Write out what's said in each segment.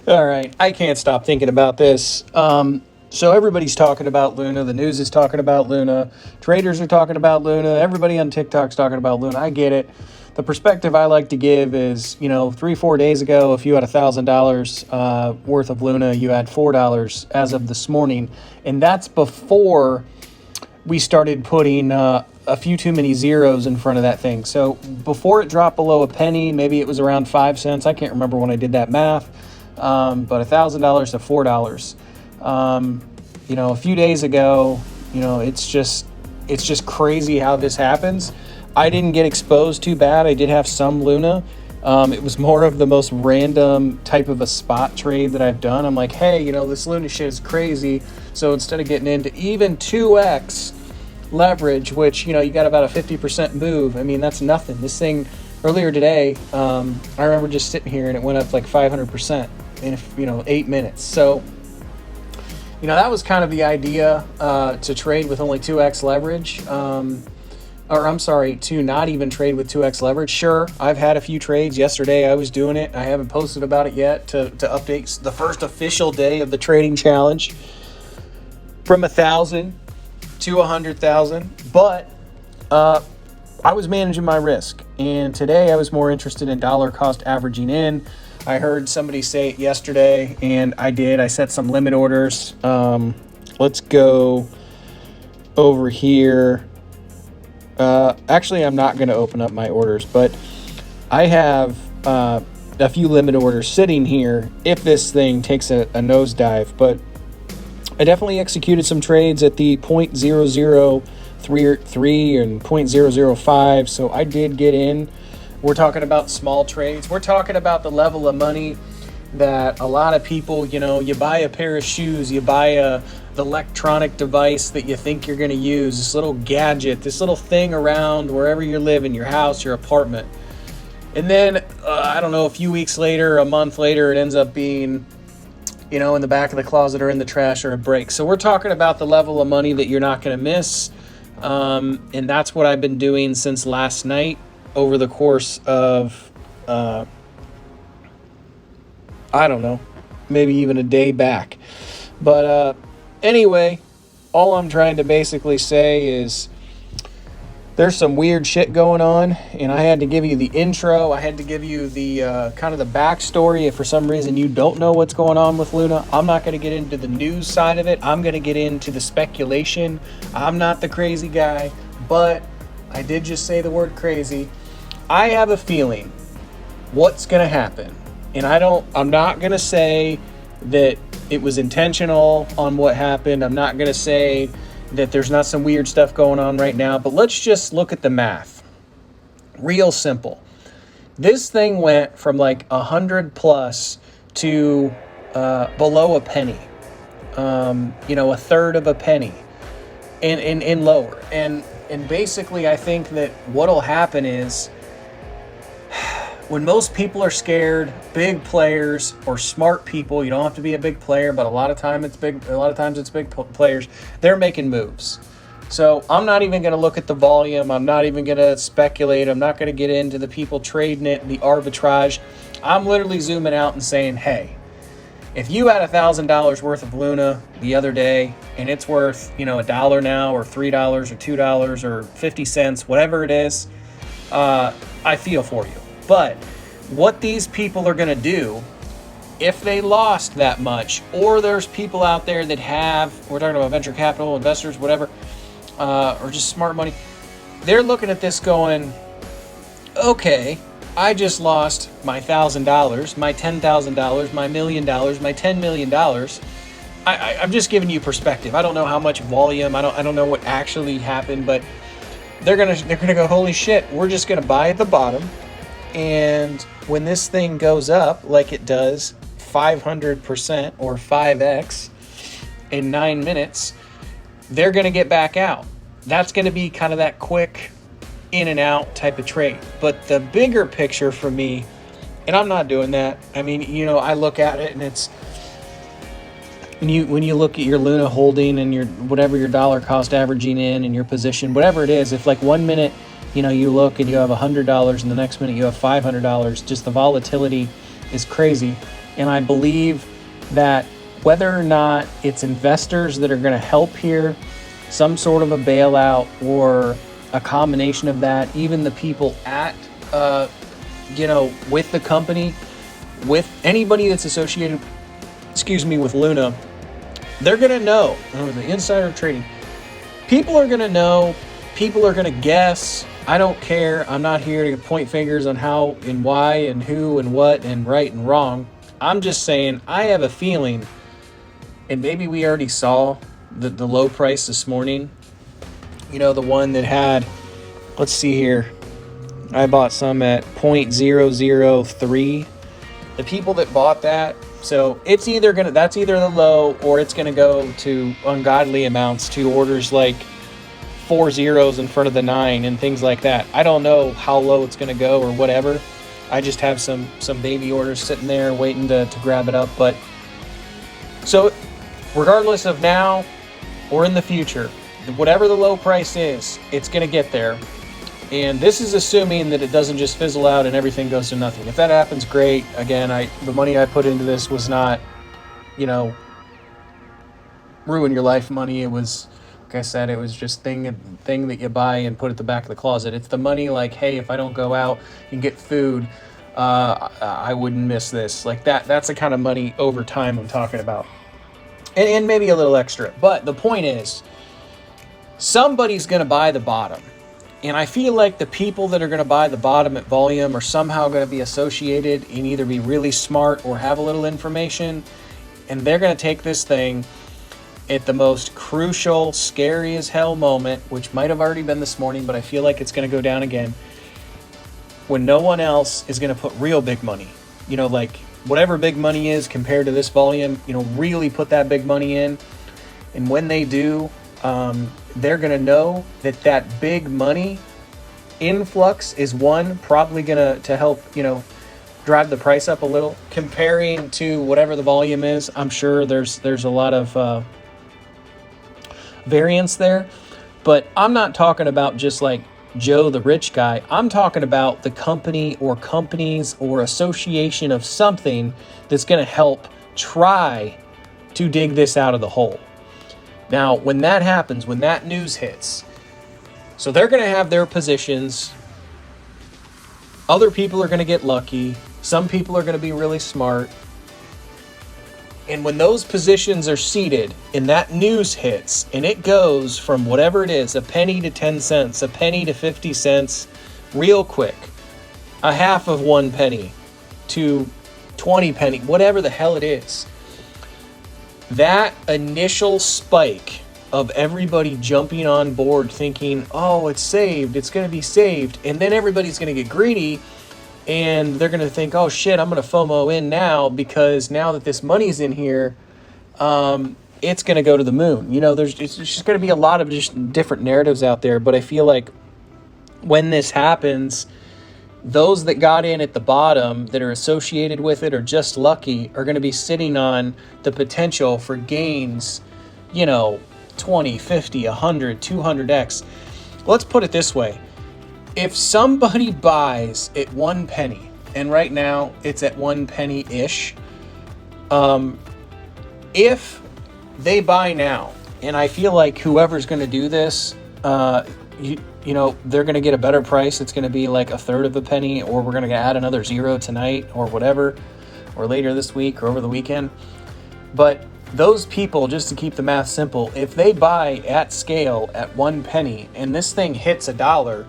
All right, I can't stop thinking about this. So everybody's talking about Luna. The news is talking about Luna. Traders are talking about Luna. Everybody on TikTok's talking about Luna. I get it. The perspective I like to give is, 3, 4 days ago, if you had $1,000 worth of Luna, you had $4 as of this morning, and that's before we started putting a few too many zeros in front of that thing. So before it dropped below a penny, maybe it was around 5 cents. I can't remember when I did that math, but $1,000 to $4. A few days ago, it's just crazy how this happens. I didn't get exposed too bad. I did have some Luna. It was more of the most random type of a spot trade that I've done. I'm like, hey, this Luna shit is crazy. So instead of getting into even 2x leverage, which, you got about a 50% move, I mean, that's nothing. This thing earlier today, I remember just sitting here and it went up like 500% in, 8 minutes. So, that was kind of the idea to trade with only 2x leverage. To not even trade with 2x leverage. Sure, I've had a few trades. Yesterday I was doing it. I haven't posted about it yet to update the first official day of the trading challenge from 1,000 to 100,000. But I was managing my risk. And today I was more interested in dollar cost averaging in. I heard somebody say it yesterday, and I did. I set some limit orders. Let's go over here. Actually, I'm not going to open up my orders, but I have a few limit orders sitting here if this thing takes a nosedive. But I definitely executed some trades at the 0.003 and 0.005, so I did get in. We're talking about small trades. We're talking about the level of money that a lot of people, you buy a pair of shoes, you buy the electronic device that you think you're going to use, this little gadget, this little thing around wherever you live, in your house, your apartment. And then, I don't know, a few weeks later, a month later, it ends up being, in the back of the closet or in the trash or a break. So we're talking about the level of money that you're not going to miss. And that's what I've been doing since last night over the course of, I don't know, maybe even a day back. But anyway, all I'm trying to basically say is there's some weird shit going on, and I had to give you the intro. I had to give you the kind of the backstory. If for some reason you don't know what's going on with Luna, I'm not going to get into the news side of it. I'm going to get into the speculation. I'm not the crazy guy, but I did just say the word crazy. I have a feeling what's going to happen. And I'm not going to say that it was intentional on what happened. I'm not going to say that there's not some weird stuff going on right now, but let's just look at the math. Real simple. This thing went from like 100 plus to below a penny, a third of a penny and lower. And basically I think that what'll happen is, when most people are scared, big players or smart people, you don't have to be a big player, but a lot of times it's big players, they're making moves. So I'm not even going to look at the volume. I'm not even going to speculate. I'm not going to get into the people trading it, the arbitrage. I'm literally zooming out and saying, hey, if you had $1,000 worth of Luna the other day and it's worth, $1 now or $3 or $2 or 50 cents, whatever it is, I feel for you. But what these people are going to do, if they lost that much, or there's people out there that we're talking about venture capital, investors, whatever, or just smart money, they're looking at this going, okay, I just lost my $1,000, my $10,000, my $1 million, my $10 million. I'm just giving you perspective. I don't know how much volume, I don't know what actually happened, but they're gonna go, holy shit, we're just gonna buy at the bottom. And when this thing goes up like it does 500% or 5x in 9 minutes, they're going to get back out. That's going to be kind of that quick in and out type of trade. But the bigger picture for me, and I'm not doing that. I mean, I look at it and it's when you look at your Luna holding and your whatever your dollar cost averaging in and your position, whatever it is, if like 1 minute you look and you have $100 and the next minute you have $500, just the volatility is crazy. And I believe that whether or not it's investors that are going to help here, some sort of a bailout or a combination of that, even the people at, with the company, with anybody that's associated, with Luna, they're going to know. The insider trading. People are going to know. People are going to guess. I don't care. I'm not here to point fingers on how and why and who and what and right and wrong. I'm just saying I have a feeling, and maybe we already saw the low price this morning. The one that had, let's see here. I bought some at 0.003. The people that bought that, so that's either the low, or it's gonna go to ungodly amounts, to orders like 4 zeros in front of the 9 and things like that. I don't know how low it's gonna go or whatever. I just have some baby orders sitting there waiting to grab it up. But so regardless of now or in the future, whatever the low price is, it's gonna get there. And this is assuming that it doesn't just fizzle out and everything goes to nothing. If that happens, great. Again, the money I put into this was not, ruin your life money. It was, like I said, it was just thing that you buy and put at the back of the closet. It's the money like, hey, if I don't go out and get food, I wouldn't miss this. Like that. That's the kind of money over time I'm talking about. And maybe a little extra. But the point is, somebody's going to buy the bottom. And I feel like the people that are going to buy the bottom at volume are somehow going to be associated and either be really smart or have a little information. And they're going to take this thing at the most crucial, scary as hell moment, which might have already been this morning, but I feel like it's going to go down again, when no one else is going to put real big money. Like whatever big money is compared to this volume, really put that big money in. And when they do, they're going to know that big money influx is probably going to help, drive the price up a little. Comparing to whatever the volume is, I'm sure there's a lot of variance there. But I'm not talking about just like Joe the rich guy. I'm talking about the company or companies or association of something that's going to help try to dig this out of the hole. Now, when that happens, when that news hits, so they're going to have their positions. Other people are going to get lucky. Some people are going to be really smart. And when those positions are seated and that news hits and it goes from whatever it is, a penny to 10 cents, a penny to 50 cents, real quick, a half of 1 penny to 20 penny, whatever the hell it is, that initial spike of everybody jumping on board thinking, oh, it's saved, it's going to be saved. And then everybody's going to get greedy and they're going to think, oh shit, I'm going to FOMO in now because now that this money's in here, it's going to go to the moon. It's just going to be a lot of just different narratives out there. But I feel like when this happens, those that got in at the bottom that are associated with it or just lucky are going to be sitting on the potential for gains, 20, 50, 100, 200x. Let's put it this way. If somebody buys at 1 penny, and right now it's at 1 penny-ish, if they buy now, and I feel like whoever's going to do this, they're going to get a better price. It's going to be like a third of a penny, or we're going to add another zero tonight or whatever, or later this week or over the weekend. But those people, just to keep the math simple, if they buy at scale at 1 penny and this thing hits $1,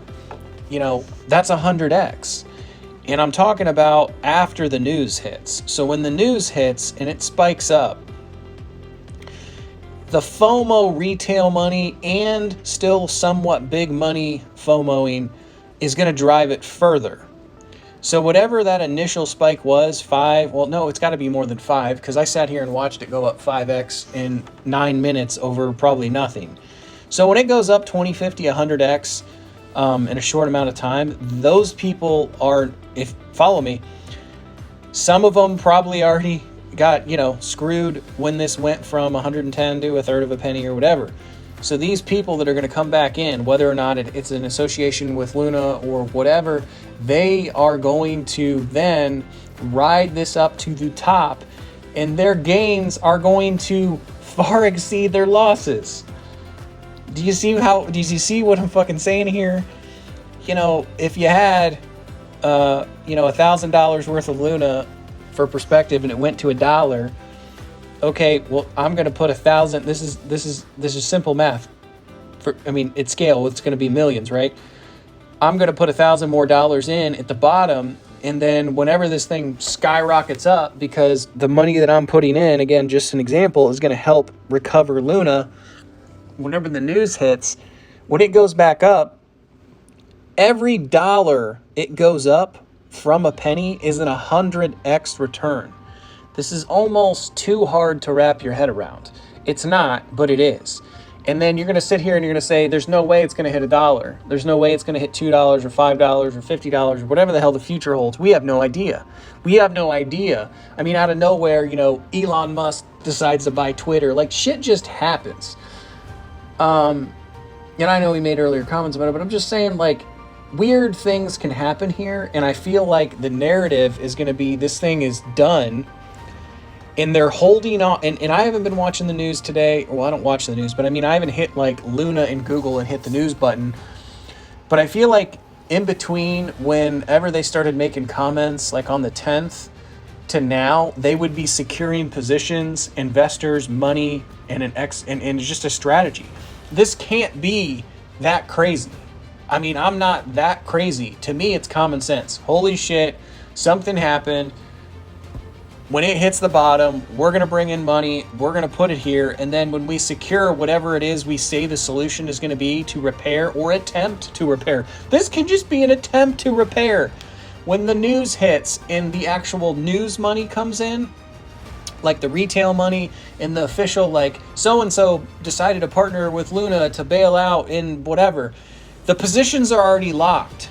that's 100x. And I'm talking about after the news hits. So when the news hits and it spikes up, the FOMO retail money and still somewhat big money FOMOing is going to drive it further. So whatever that initial spike was, 5, well, no, it's got to be more than 5 because I sat here and watched it go up 5x in 9 minutes over probably nothing. So when it goes up 20, 50, 100x in a short amount of time, those people are, follow me, some of them probably already got, screwed when this went from 110 to a third of a penny or whatever. So these people that are going to come back in, whether or not it's an association with Luna or whatever, they are going to then ride this up to the top, and their gains are going to far exceed their losses. Do you see what I'm fucking saying here? You know, if you had $1,000 worth of Luna, for perspective, and it went to $1, okay, well, I'm going to put 1,000. This is simple math. It's scale. It's going to be millions, right? I'm going to put $1,000 more in at the bottom, and then whenever this thing skyrockets up, because the money that I'm putting in, again, just an example, is going to help recover Luna. Whenever the news hits, when it goes back up, every dollar it goes up from a penny is an 100x return. This is almost too hard to wrap your head around. It's not, but it is. And then you're going to sit here and you're going to say, there's no way it's going to hit $1. There's no way it's going to hit $2 or $5 or $50 or whatever the hell the future holds. We have no idea. I mean, out of nowhere, Elon Musk decides to buy Twitter. Like, shit just happens. And I know we made earlier comments about it, but I'm just saying, like, weird things can happen here. And I feel like the narrative is going to be, this thing is done. And they're holding on, and I haven't been watching the news today. Well, I don't watch the news, but I haven't hit like Luna in Google and hit the news button. But I feel like in between, whenever they started making comments, like on the 10th to now, they would be securing positions, investors, money, and just a strategy. This can't be that crazy. I'm not that crazy. To me, it's common sense. Holy shit, something happened. When it hits the bottom, we're going to bring in money, we're going to put it here, and then when we secure whatever it is we say the solution is going to be to repair or attempt to repair. This can just be an attempt to repair. When the news hits and the actual news money comes in, like the retail money and the official, like, so-and-so decided to partner with Luna to bail out in whatever, the positions are already locked.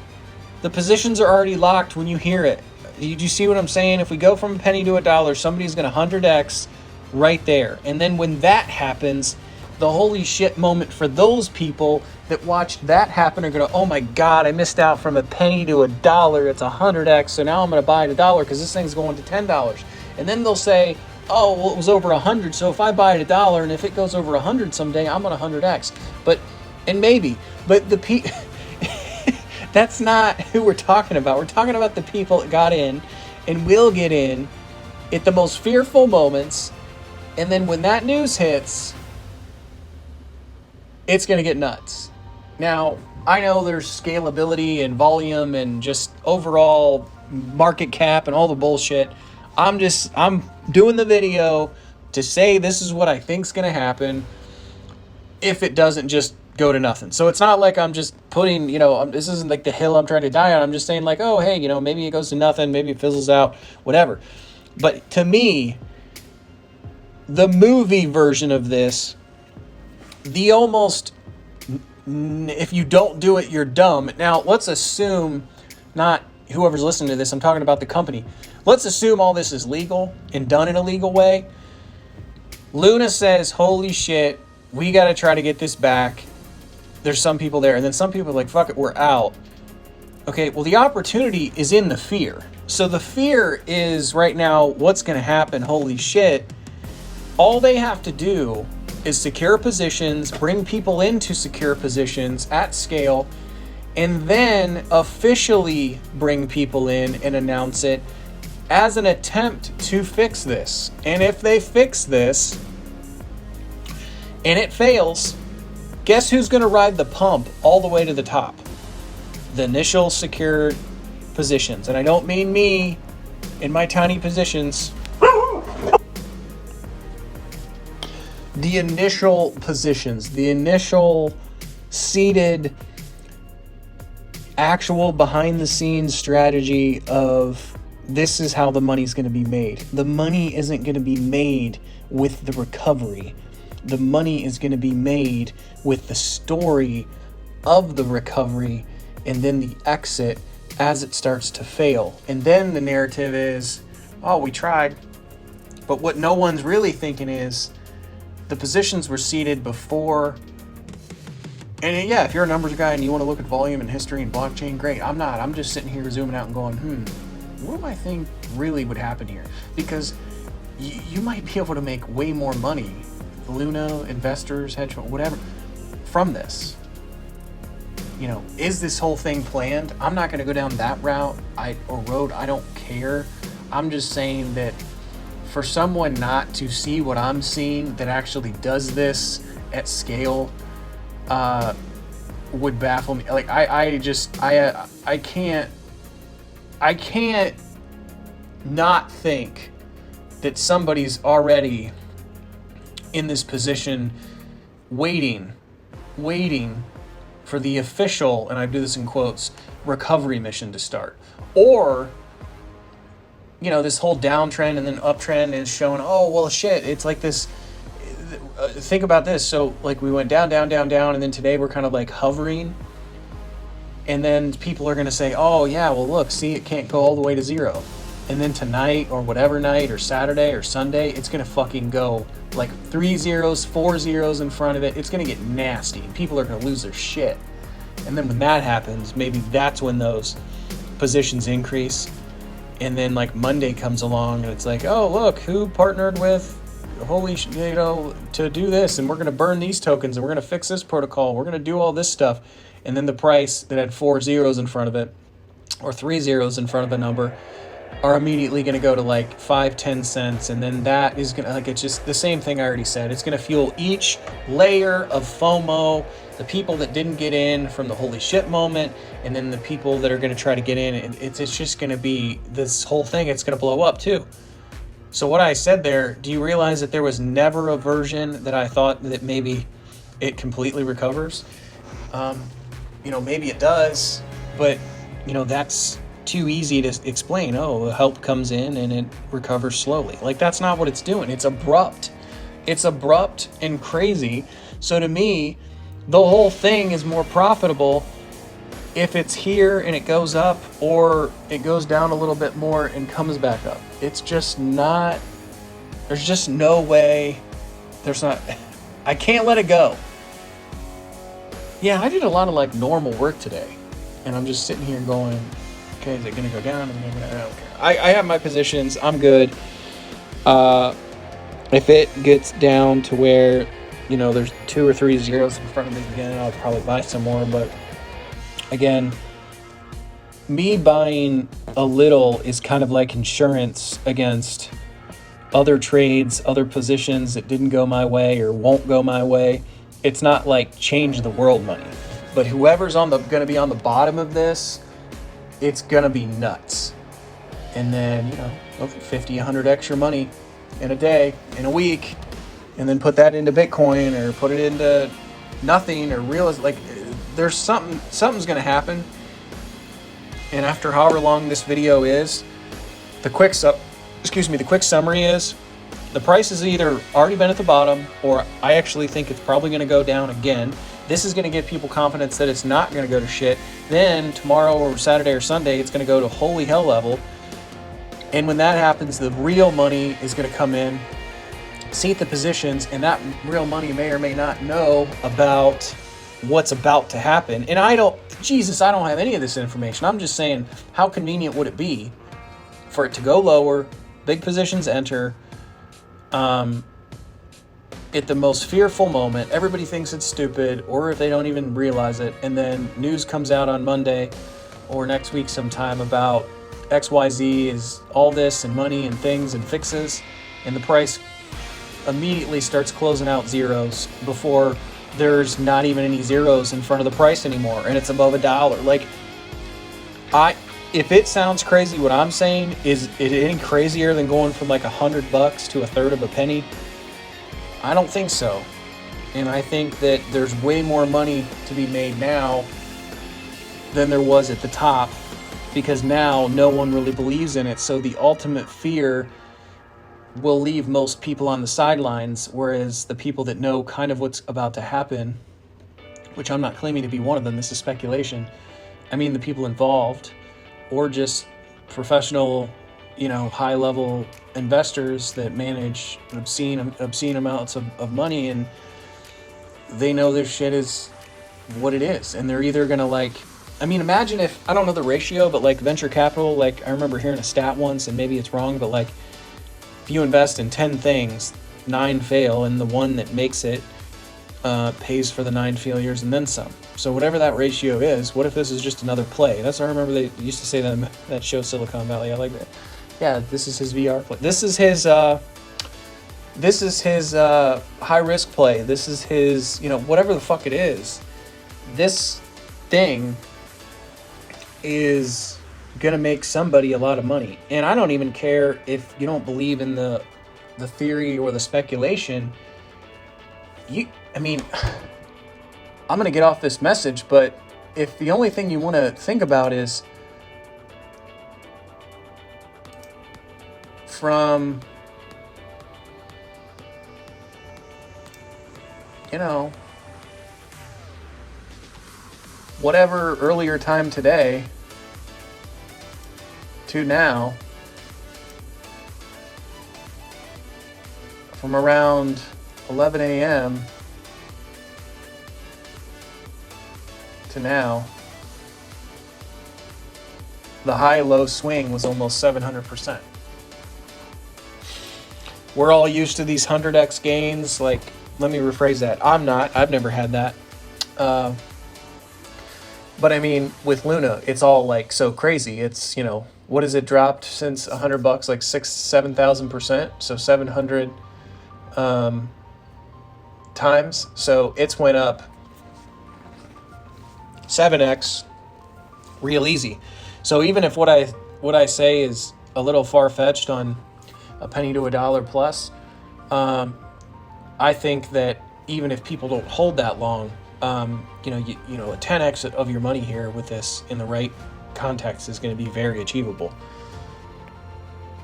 The positions are already locked when you hear it. Do you see what I'm saying? If we go from a penny to $1, somebody's going to 100x right there. And then when that happens, the holy shit moment for those people that watched that happen are going to, oh my God, I missed out from a penny to $1. It's 100x. So now I'm going to buy it $1 because this thing's going to $10. And then they'll say, oh, well, it was over 100. So if I buy it $1 and if it goes over 100 someday, I'm on 100x. But that's not who we're talking about. We're talking about the people that got in and will get in at the most fearful moments. And then when that news hits, it's going to get nuts. Now, I know there's scalability and volume and just overall market cap and all the bullshit. I'm doing the video to say this is what I think's going to happen if it doesn't just go to nothing. So it's not like I'm just putting, this isn't like the hill I'm trying to die on. I'm just saying like, oh, hey, maybe it goes to nothing, maybe it fizzles out, whatever. But to me, the movie version of this, if you don't do it, you're dumb. Now, let's assume, not whoever's listening to this, I'm talking about the company. Let's assume all this is legal and done in a legal way. Luna says, holy shit, we got to try to get this back. There's some people there, and then some people are like, fuck it, we're out. Okay, well, the opportunity is in the fear. So the fear is right now, what's going to happen? Holy shit. All they have to do is secure positions, bring people into secure positions at scale, and then officially bring people in and announce it as an attempt to fix this. And if they fix this and it fails, guess who's going to ride the pump all the way to the top? The initial secured positions. And I don't mean me in my tiny positions. The initial positions, the initial seated, actual behind the scenes strategy of this is how the money's going to be made. The money isn't going to be made with the recovery. The money is going to be made with the story of the recovery and then the exit as it starts to fail. And then the narrative is, oh, we tried. But what no one's really thinking is the positions were seated before. And yeah, if you're a numbers guy and you want to look at volume and history and blockchain, great. I'm not. I'm just sitting here zooming out and going, what do I think really would happen here? Because you might be able to make way more money, Luna, investors, hedge fund, whatever, from this. You know, is this whole thing planned? I'm not going to go down that route or road. I don't care. I'm just saying that for someone not to see what I'm seeing that actually does this at scale would baffle me. Like I can't not think that somebody's already in this position waiting for the official, and I do this in quotes, recovery mission to start. Or, you know, this whole downtrend and then uptrend is showing, oh, well, shit, it's like this. Think about this. So, like, we went down, and then today we're kind of like hovering. And then people are going to say, oh, yeah, well, look, see, it can't go all the way to zero. And then tonight or whatever night or Saturday or Sunday, it's going to fucking go like 3 zeros, 4 zeros in front of it. It's going to get nasty. And people are going to lose their shit. And then when that happens, maybe that's when those positions increase. And then like Monday comes along and it's like, oh, look, who partnered with to do this, and we're going to burn these tokens, and we're going to fix this protocol, we're going to do all this stuff. And then the price that had 4 zeros in front of it or 3 zeros in front of a number are immediately going to go to like 5-10 cents. And then that is going to, like, it's just the same thing I already said. It's going to fuel each layer of FOMO, the people that didn't get in from the holy shit moment, and then the people that are going to try to get in. And it's just going to be this whole thing. It's going to blow up too. So what I said there, do you realize that there was never a version that I thought that maybe it completely recovers? You know, maybe it does, but, you know, that's too easy to explain. Oh, the help comes in and it recovers slowly. Like, that's not what it's doing. It's abrupt. It's abrupt and crazy. So to me, the whole thing is more profitable if it's here and it goes up, or it goes down a little bit more and comes back up. It's just not, there's just no way, I can't let it go. Yeah, I did a lot of like normal work today, and I'm just sitting here going, okay, is it going to go down? I don't care. I have my positions. I'm good. If it gets down to where, you know, there's 2 or 3 zeros in front of me again, I'll probably buy some more. But again, me buying a little is kind of like insurance against other trades, other positions that didn't go my way or won't go my way. It's not like change the world money, but whoever's going to be on the bottom of this, it's going to be nuts. And then, you know, 50, 100 extra money in a day, in a week, and then put that into Bitcoin or put it into nothing or realize, like, there's something's going to happen. And after however long this video is, the quick summary is, the price has either already been at the bottom, or I actually think it's probably going to go down again. This is going to give people confidence that it's not going to go to shit. Then tomorrow or Saturday or Sunday, it's going to go to holy hell level. And when that happens, the real money is going to come in, seat the positions, and that real money may or may not know about what's about to happen. And I don't have any of this information. I'm just saying, how convenient would it be for it to go lower, big positions enter, at the most fearful moment, everybody thinks it's stupid, or if they don't even realize it, and then news comes out on Monday or next week sometime about XYZ is all this and money and things and fixes, and the price immediately starts closing out zeros before there's not even any zeros in front of the price anymore, and it's above $1. Like, if it sounds crazy, what I'm saying is it any crazier than going from like $100 to a third of a penny? I don't think so. And I think that there's way more money to be made now than there was at the top, because now no one really believes in it. So the ultimate fear will leave most people on the sidelines, whereas the people that know kind of what's about to happen, which I'm not claiming to be one of them, this is speculation. I mean, the people involved, or just professional, you know, high-level investors that manage obscene amounts of money, and they know this shit is what it is, and they're either gonna, like, I mean, imagine if, I don't know the ratio, but like venture capital, like I remember hearing a stat once, and maybe it's wrong, but like if you invest in 10 things, 9 fail, and the one that makes it pays for the 9 failures and then some. So whatever that ratio is, what if this is just another play? That's what I remember they used to say that show Silicon Valley. I like that. Yeah, this is his VR play. This is his high risk play. This is his, whatever the fuck it is. This thing is gonna make somebody a lot of money. And I don't even care if you don't believe in the theory or the speculation. I'm gonna get off this message, but if the only thing you want to think about is from whatever earlier time today to now, from around 11 a.m. to now, the high-low swing was almost 700%. We're all used to these 100x gains. Like, let me rephrase that. I'm not. I've never had that. But I mean, with Luna, it's all like so crazy. It's, what has it dropped since $100? Like 7,000%. So 700 times. So it's went up 7x real easy. So even if what I say is a little far-fetched on a penny to a dollar plus, I think that even if people don't hold that long, a 10x of your money here with this in the right context is going to be very achievable.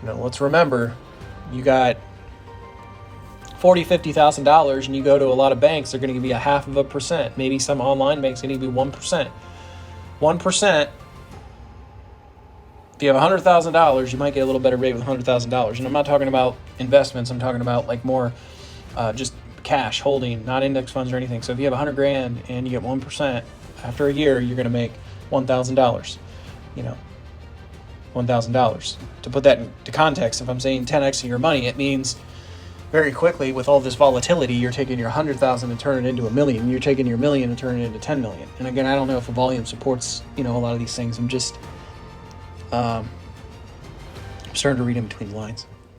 Let's remember, you got $40,000-$50,000 and you go to a lot of banks, they're going to give you 0.5%. Maybe some online banks going to give you 1%. 1%. If you have $100,000, you might get a little better rate with $100,000. And I'm not talking about investments. I'm talking about like more just cash holding, not index funds or anything. So if you have $100,000 and you get 1%, after a year, you're going to make $1,000. $1,000. To put that into context, if I'm saying 10x of your money, it means very quickly, with all this volatility, you're taking your 100,000 and turn it into $1 million. You're taking your $1 million and turn it into 10 million. And again, I don't know if the volume supports, a lot of these things. I'm just starting to read in between the lines.